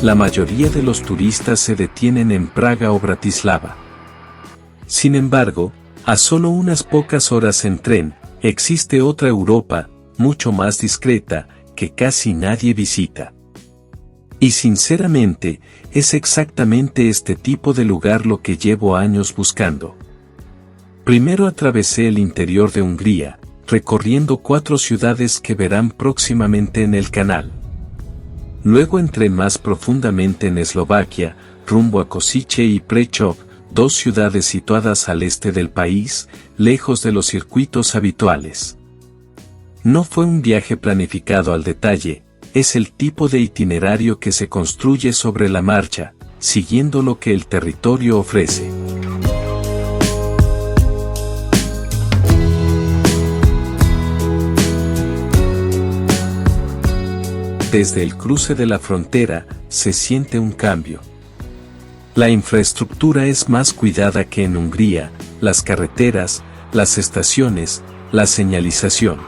La mayoría de los turistas se detienen en Praga o Bratislava. Sin embargo, a solo unas pocas horas en tren, existe otra Europa, mucho más discreta, que casi nadie visita. Y sinceramente, es exactamente este tipo de lugar lo que llevo años buscando. Primero atravesé el interior de Hungría, recorriendo 4 ciudades que verán próximamente en el canal. Luego entré más profundamente en Eslovaquia, rumbo a Košice y Prešov, 2 ciudades situadas al este del país, lejos de los circuitos habituales. No fue un viaje planificado al detalle, es el tipo de itinerario que se construye sobre la marcha, siguiendo lo que el territorio ofrece. Desde el cruce de la frontera, se siente un cambio. La infraestructura es más cuidada que en Hungría, las carreteras, las estaciones, la señalización.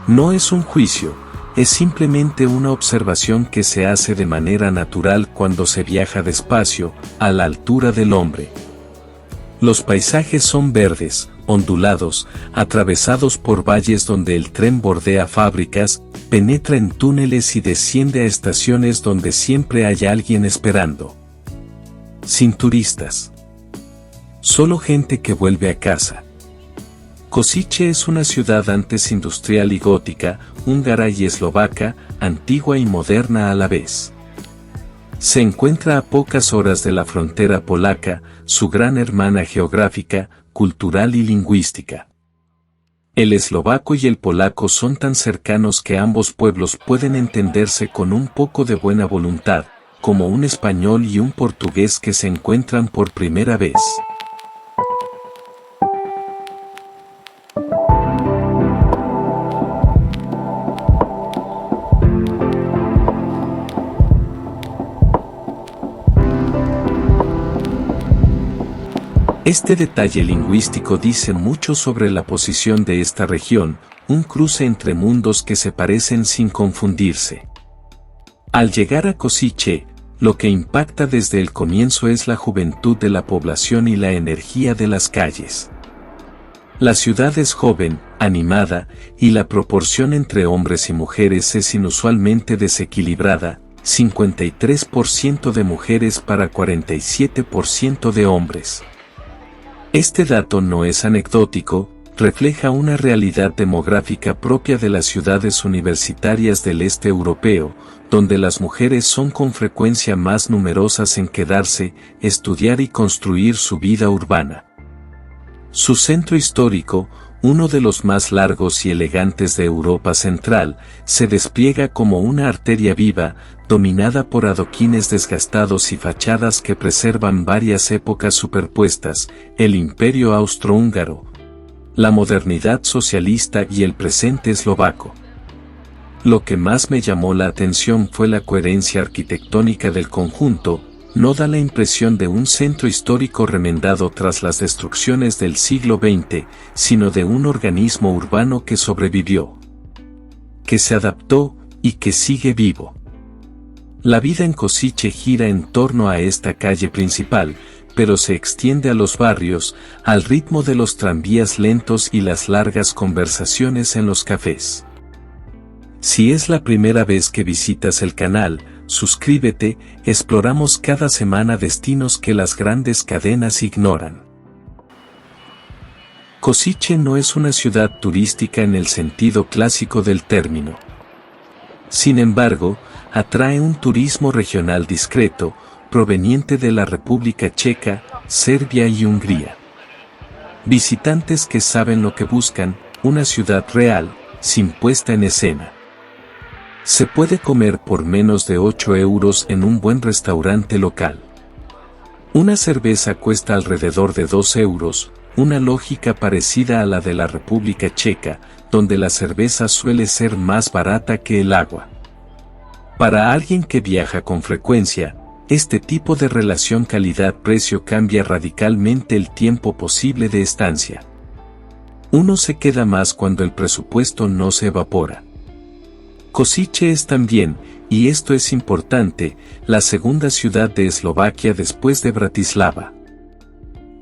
No es un juicio, es simplemente una observación que se hace de manera natural cuando se viaja despacio, a la altura del hombre. Los paisajes son verdes, ondulados, atravesados por valles donde el tren bordea fábricas, penetra en túneles y desciende a estaciones donde siempre hay alguien esperando. Sin turistas. Solo gente que vuelve a casa. Košice es una ciudad antes industrial y gótica, húngara y eslovaca, antigua y moderna a la vez. Se encuentra a pocas horas de la frontera polaca, su gran hermana geográfica, cultural y lingüística. El eslovaco y el polaco son tan cercanos que ambos pueblos pueden entenderse con un poco de buena voluntad, como un español y un portugués que se encuentran por primera vez. Este detalle lingüístico dice mucho sobre la posición de esta región, un cruce entre mundos que se parecen sin confundirse. Al llegar a Košice, lo que impacta desde el comienzo es la juventud de la población y la energía de las calles. La ciudad es joven, animada, y la proporción entre hombres y mujeres es inusualmente desequilibrada, 53% de mujeres para 47% de hombres. Este dato no es anecdótico, refleja una realidad demográfica propia de las ciudades universitarias del este europeo, donde las mujeres son con frecuencia más numerosas en quedarse, estudiar y construir su vida urbana. Su centro histórico, uno de los más largos y elegantes de Europa Central, se despliega como una arteria viva, dominada por adoquines desgastados y fachadas que preservan varias épocas superpuestas, el imperio austrohúngaro, la modernidad socialista y el presente eslovaco. Lo que más me llamó la atención fue la coherencia arquitectónica del conjunto. No da la impresión de un centro histórico remendado tras las destrucciones del siglo XX, sino de un organismo urbano que sobrevivió, que se adaptó y que sigue vivo. La vida en Košice gira en torno a esta calle principal, pero se extiende a los barrios, al ritmo de los tranvías lentos y las largas conversaciones en los cafés. Si es la primera vez que visitas el canal, suscríbete, exploramos cada semana destinos que las grandes cadenas ignoran. Košice no es una ciudad turística en el sentido clásico del término. Sin embargo, atrae un turismo regional discreto, proveniente de la República Checa, Serbia y Hungría. Visitantes que saben lo que buscan, una ciudad real, sin puesta en escena. Se puede comer por menos de 8 euros en un buen restaurante local. Una cerveza cuesta alrededor de 2 euros, una lógica parecida a la de la República Checa, donde la cerveza suele ser más barata que el agua. Para alguien que viaja con frecuencia, este tipo de relación calidad-precio cambia radicalmente el tiempo posible de estancia. Uno se queda más cuando el presupuesto no se evapora. Košice es también, y esto es importante, la segunda ciudad de Eslovaquia después de Bratislava.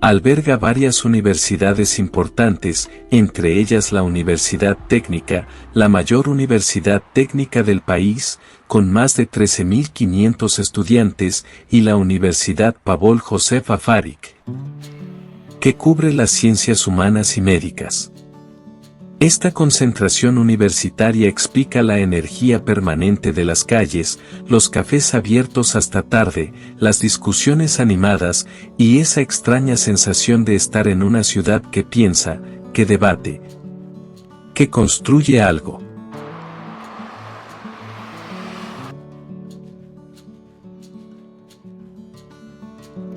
Alberga varias universidades importantes, entre ellas la Universidad Técnica, la mayor universidad técnica del país, con más de 13.500 estudiantes, y la Universidad Pavol Josef Afarik, que cubre las ciencias humanas y médicas. Esta concentración universitaria explica la energía permanente de las calles, los cafés abiertos hasta tarde, las discusiones animadas y esa extraña sensación de estar en una ciudad que piensa, que debate, que construye algo.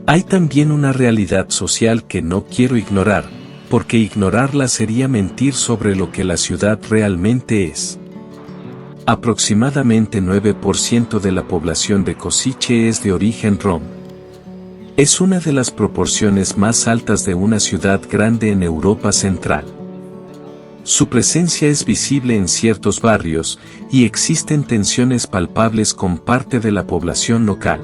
Hay también una realidad social que no quiero ignorar, porque ignorarla sería mentir sobre lo que la ciudad realmente es. Aproximadamente 9% de la población de Košice es de origen rom. Es una de las proporciones más altas de una ciudad grande en Europa Central. Su presencia es visible en ciertos barrios, y existen tensiones palpables con parte de la población local.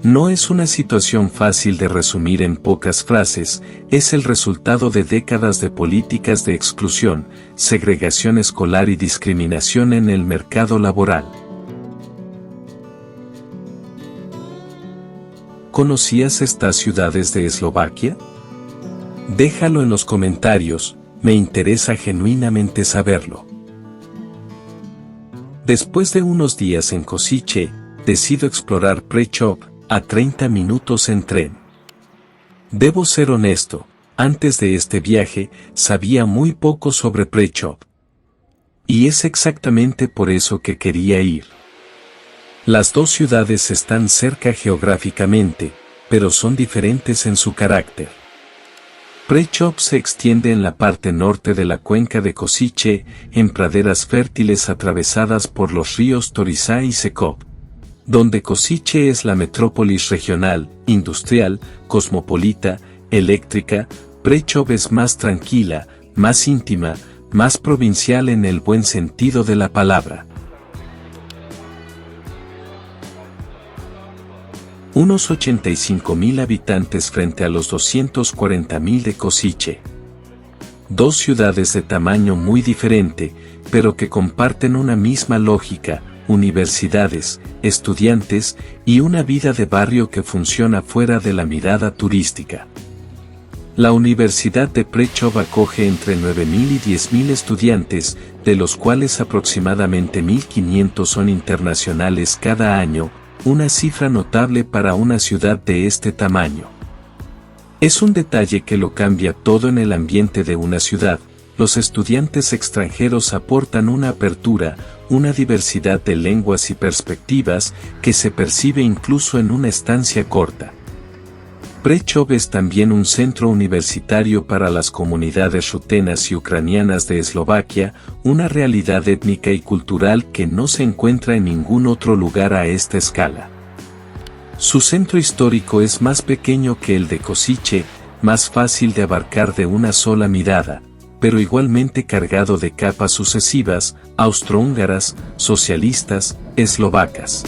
No es una situación fácil de resumir en pocas frases, es el resultado de décadas de políticas de exclusión, segregación escolar y discriminación en el mercado laboral. ¿Conocías estas ciudades de Eslovaquia? Déjalo en los comentarios, me interesa genuinamente saberlo. Después de unos días en Košice, decido explorar Prešov, a 30 minutos en tren. Debo ser honesto, antes de este viaje, sabía muy poco sobre Prešov. Y es exactamente por eso que quería ir. Las dos ciudades están cerca geográficamente, pero son diferentes en su carácter. Prešov se extiende en la parte norte de la cuenca de Košice, en praderas fértiles atravesadas por los ríos Toríča y Sekov. Donde Košice es la metrópolis regional, industrial, cosmopolita, eléctrica, Prešov es más tranquila, más íntima, más provincial en el buen sentido de la palabra. Unos 85.000 habitantes frente a los 240.000 de Košice. Dos ciudades de tamaño muy diferente, pero que comparten una misma lógica, universidades, estudiantes y una vida de barrio que funciona fuera de la mirada turística. La Universidad de Prešov acoge entre 9.000 y 10.000 estudiantes, de los cuales aproximadamente 1.500 son internacionales cada año, una cifra notable para una ciudad de este tamaño. Es un detalle que lo cambia todo en el ambiente de una ciudad. Los estudiantes extranjeros aportan una apertura, una diversidad de lenguas y perspectivas que se percibe incluso en una estancia corta. Prešov es también un centro universitario para las comunidades rutenas y ucranianas de Eslovaquia, una realidad étnica y cultural que no se encuentra en ningún otro lugar a esta escala. Su centro histórico es más pequeño que el de Košice, más fácil de abarcar de una sola mirada, pero igualmente cargado de capas sucesivas, austrohúngaras, socialistas, eslovacas.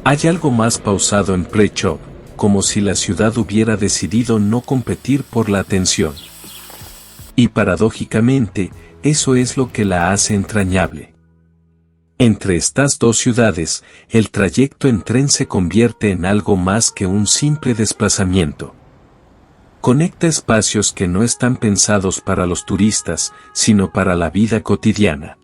Hay algo más pausado en Prešov, como si la ciudad hubiera decidido no competir por la atención. Y paradójicamente, eso es lo que la hace entrañable. Entre estas dos ciudades, el trayecto en tren se convierte en algo más que un simple desplazamiento. Conecta espacios que no están pensados para los turistas, sino para la vida cotidiana.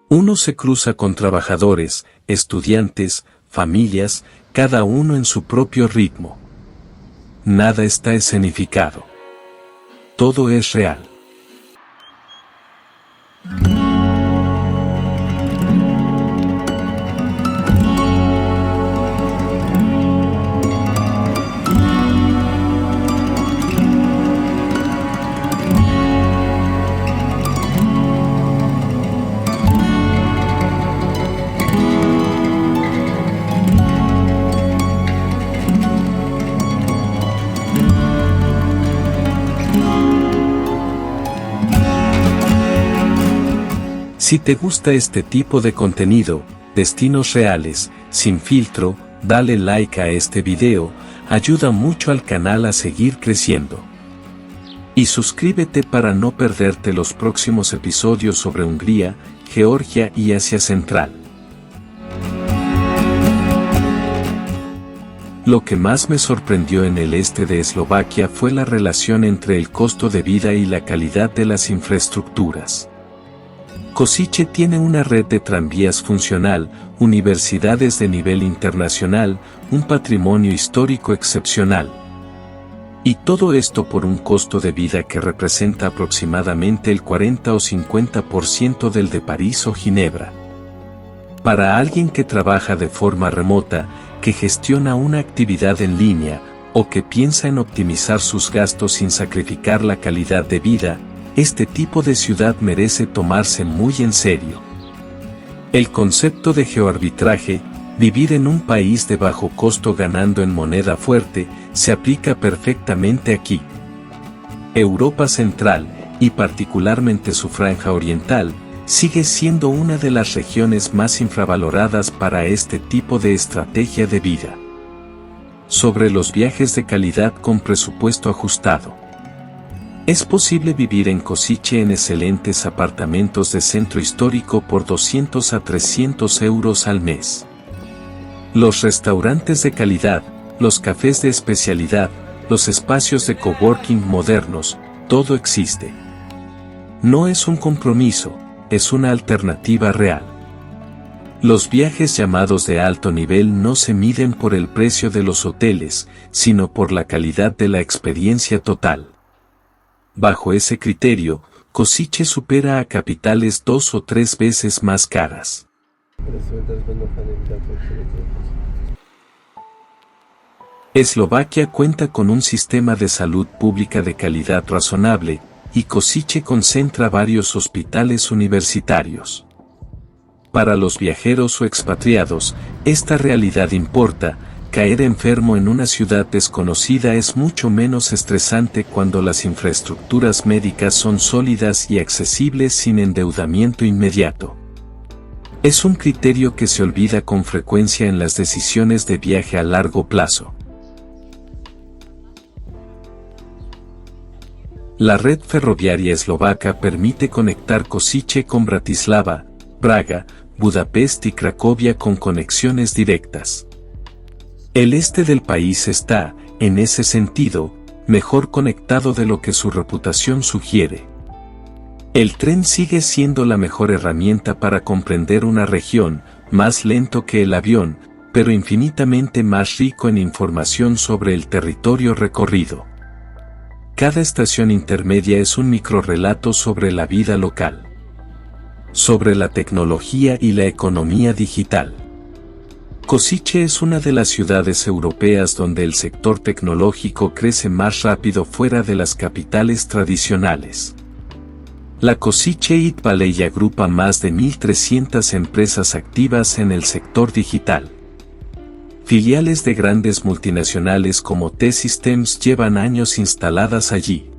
Uno se cruza con trabajadores, estudiantes, familias, cada uno en su propio ritmo. Nada está escenificado. Todo es real. Si te gusta este tipo de contenido, destinos reales, sin filtro, dale like a este video, ayuda mucho al canal a seguir creciendo. Y suscríbete para no perderte los próximos episodios sobre Hungría, Georgia y Asia Central. Lo que más me sorprendió en el este de Eslovaquia fue la relación entre el costo de vida y la calidad de las infraestructuras. Košice tiene una red de tranvías funcional, universidades de nivel internacional, un patrimonio histórico excepcional. Y todo esto por un costo de vida que representa aproximadamente el 40 o 50% del de París o Ginebra. Para alguien que trabaja de forma remota, que gestiona una actividad en línea, o que piensa en optimizar sus gastos sin sacrificar la calidad de vida, este tipo de ciudad merece tomarse muy en serio. El concepto de geoarbitraje, vivir en un país de bajo costo ganando en moneda fuerte, se aplica perfectamente aquí. Europa Central, y particularmente su franja oriental, sigue siendo una de las regiones más infravaloradas para este tipo de estrategia de vida. Sobre los viajes de calidad con presupuesto ajustado. Es posible vivir en Košice en excelentes apartamentos de centro histórico por 200 a 300 euros al mes. Los restaurantes de calidad, los cafés de especialidad, los espacios de coworking modernos, todo existe. No es un compromiso, es una alternativa real. Los viajes llamados de alto nivel no se miden por el precio de los hoteles, sino por la calidad de la experiencia total. Bajo ese criterio, Košice supera a capitales 2 o 3 veces más caras. Eslovaquia cuenta con un sistema de salud pública de calidad razonable, y Košice concentra varios hospitales universitarios. Para los viajeros o expatriados, esta realidad importa. Caer enfermo en una ciudad desconocida es mucho menos estresante cuando las infraestructuras médicas son sólidas y accesibles sin endeudamiento inmediato. Es un criterio que se olvida con frecuencia en las decisiones de viaje a largo plazo. La red ferroviaria eslovaca permite conectar Košice con Bratislava, Praga, Budapest y Cracovia con conexiones directas. El este del país está, en ese sentido, mejor conectado de lo que su reputación sugiere. El tren sigue siendo la mejor herramienta para comprender una región, más lento que el avión, pero infinitamente más rico en información sobre el territorio recorrido. Cada estación intermedia es un microrrelato sobre la vida local, sobre la tecnología y la economía digital. Košice es una de las ciudades europeas donde el sector tecnológico crece más rápido fuera de las capitales tradicionales. La Košice IT Valley agrupa más de 1.300 empresas activas en el sector digital. Filiales de grandes multinacionales como T-Systems llevan años instaladas allí.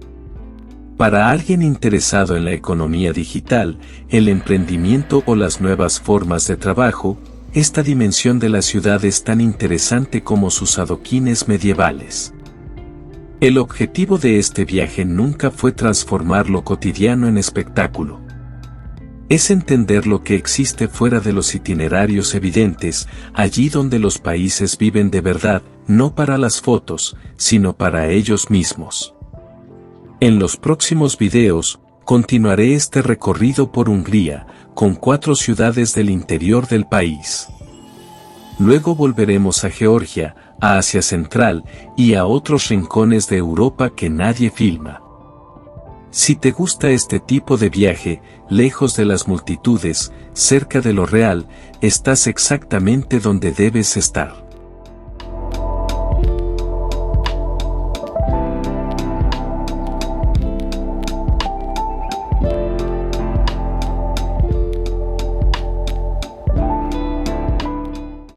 Para alguien interesado en la economía digital, el emprendimiento o las nuevas formas de trabajo, esta dimensión de la ciudad es tan interesante como sus adoquines medievales. El objetivo de este viaje nunca fue transformar lo cotidiano en espectáculo. Es entender lo que existe fuera de los itinerarios evidentes, allí donde los países viven de verdad, no para las fotos, sino para ellos mismos. En los próximos videos, continuaré este recorrido por Hungría, con 4 ciudades del interior del país. Luego volveremos a Georgia, a Asia Central y a otros rincones de Europa que nadie filma. Si te gusta este tipo de viaje, lejos de las multitudes, cerca de lo real, estás exactamente donde debes estar.